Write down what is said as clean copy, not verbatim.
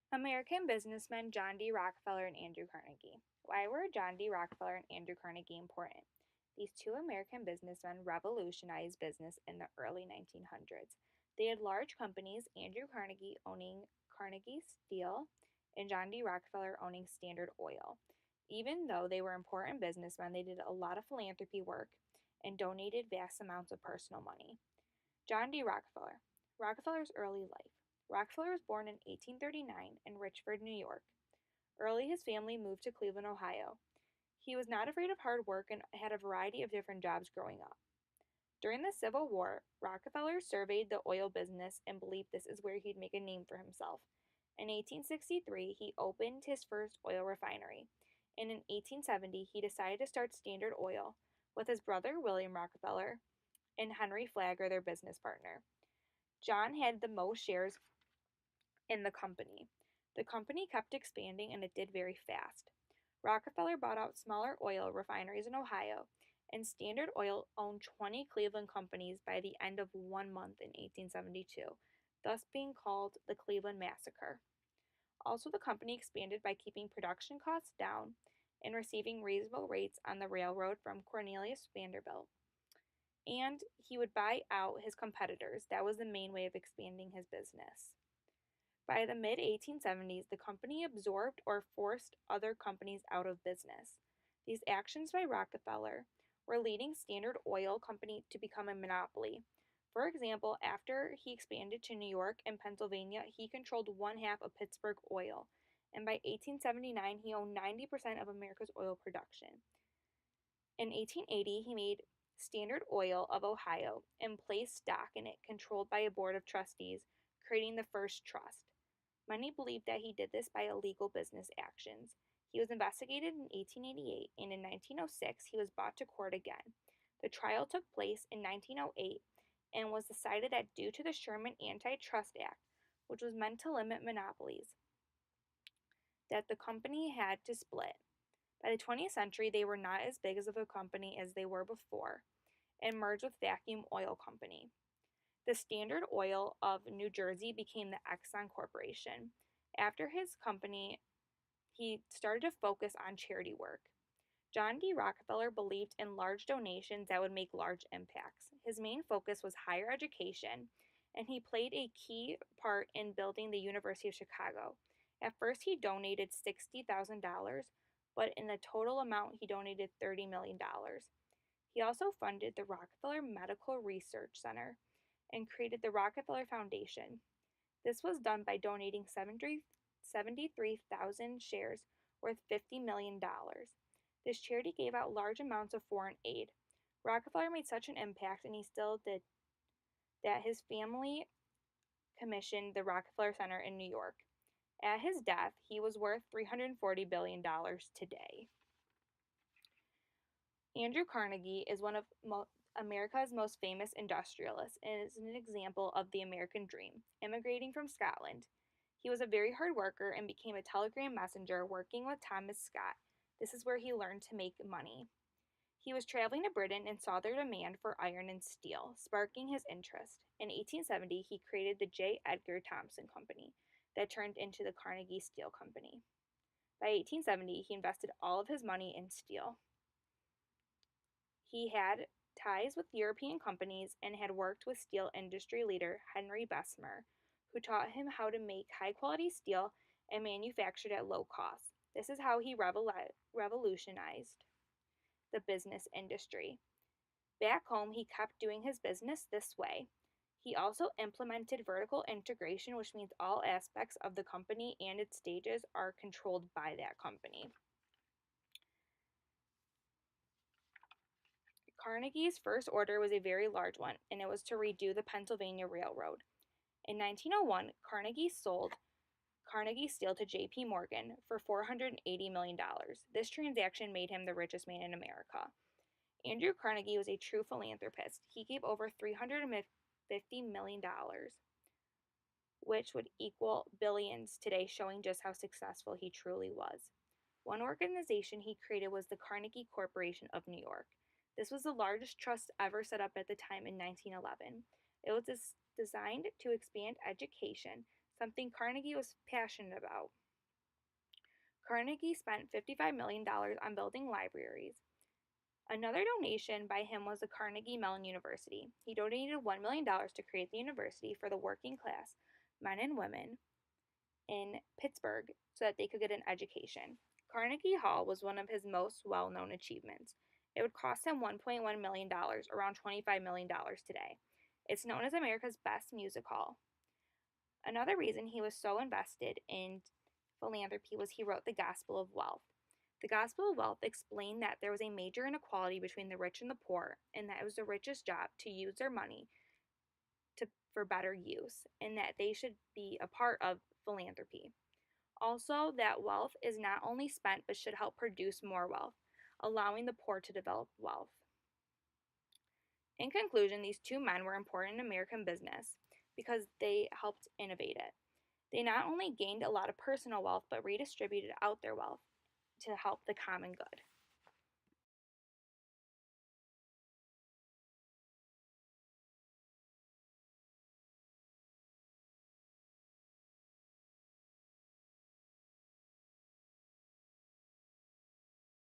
American businessmen John D. Rockefeller and Andrew Carnegie. Why were John D. Rockefeller and Andrew Carnegie important? These two American businessmen revolutionized business in the early 1900s. They had large companies, Andrew Carnegie owning Carnegie Steel and John D. Rockefeller owning Standard Oil. Even though they were important businessmen, they did a lot of philanthropy work and donated vast amounts of personal money. John D. Rockefeller. Rockefeller's early life. Rockefeller was born in 1839 in Richford, New York. Early, his family moved to Cleveland, Ohio. He was not afraid of hard work and had a variety of different jobs growing up. During the Civil War, Rockefeller surveyed the oil business and believed this is where he'd make a name for himself. In 1863, he opened his first oil refinery, and in 1870, he decided to start Standard Oil with his brother William Rockefeller and Henry Flagler, their business partner. John had the most shares in the company. The company kept expanding and it did very fast. Rockefeller bought out smaller oil refineries in Ohio, and Standard Oil owned 20 Cleveland companies by the end of 1 month in 1872, thus being called the Cleveland Massacre. Also, the company expanded by keeping production costs down and receiving reasonable rates on the railroad from Cornelius Vanderbilt. And he would buy out his competitors. That was the main way of expanding his business. By the mid 1870s, the company absorbed or forced other companies out of business. These actions by Rockefeller were leading Standard Oil Company to become a monopoly. For example, after he expanded to New York and Pennsylvania, he controlled one half of Pittsburgh Oil, and by 1879, he owned 90% of America's oil production. In 1880, he made Standard Oil of Ohio and placed stock in it controlled by a board of trustees, creating the first trust. Many believe that he did this by illegal business actions. He was investigated in 1888, and in 1906 he was brought to court again. The trial took place in 1908 and was decided that due to the Sherman Antitrust Act, which was meant to limit monopolies, that the company had to split. By the 20th century, they were not as big of a company as they were before and merged with Vacuum Oil Company. The Standard Oil of New Jersey became the Exxon Corporation. After his company, he started to focus on charity work. John D. Rockefeller believed in large donations that would make large impacts. His main focus was higher education, and he played a key part in building the University of Chicago. At first, he donated $60,000, but in the total amount, he donated $30 million. He also funded the Rockefeller Medical Research Center and created the Rockefeller Foundation. This was done by donating 73,000 shares worth $50 million. This charity gave out large amounts of foreign aid. Rockefeller made such an impact, and he still did, that his family commissioned the Rockefeller Center in New York. At his death, he was worth $340 billion today. Andrew Carnegie is one of America's most famous industrialists and is an example of the American dream, immigrating from Scotland. He was a very hard worker and became a telegram messenger working with Thomas Scott. This is where he learned to make money. He was traveling to Britain and saw their demand for iron and steel, sparking his interest. In 1870, he created the J. Edgar Thomson Company that turned into the Carnegie Steel Company. By 1870, he invested all of his money in steel. He had ties with European companies and had worked with steel industry leader Henry Bessemer, who taught him how to make high-quality steel and manufacture it at low cost. This is how he revolutionized the business industry. Back home, he kept doing his business this way. He also implemented vertical integration, which means all aspects of the company and its stages are controlled by that company. Carnegie's first order was a very large one, and it was to redo the Pennsylvania Railroad. In 1901, Carnegie sold Carnegie Steel to J.P. Morgan for $480 million. This transaction made him the richest man in America. Andrew Carnegie was a true philanthropist. He gave over $350 million, which would equal billions today, showing just how successful he truly was. One organization he created was the Carnegie Corporation of New York. This was the largest trust ever set up at the time in 1911. It was designed to expand education something Carnegie was passionate about. Carnegie spent $55 million on building libraries. Another donation by him was the Carnegie Mellon University. He donated $1 million to create the university for the working class men and women in Pittsburgh so that they could get an education. Carnegie Hall was one of his most well-known achievements. It would cost him $1.1 million, around $25 million today. It's known as America's best music hall. Another reason he was so invested in philanthropy was he wrote the Gospel of Wealth. The Gospel of Wealth explained that there was a major inequality between the rich and the poor, and that it was the richest job to use their money for better use, and that they should be a part of philanthropy. Also, that wealth is not only spent but should help produce more wealth, allowing the poor to develop wealth. In conclusion, these two men were important in American business because they helped innovate it. They not only gained a lot of personal wealth but redistributed out their wealth to help the common good.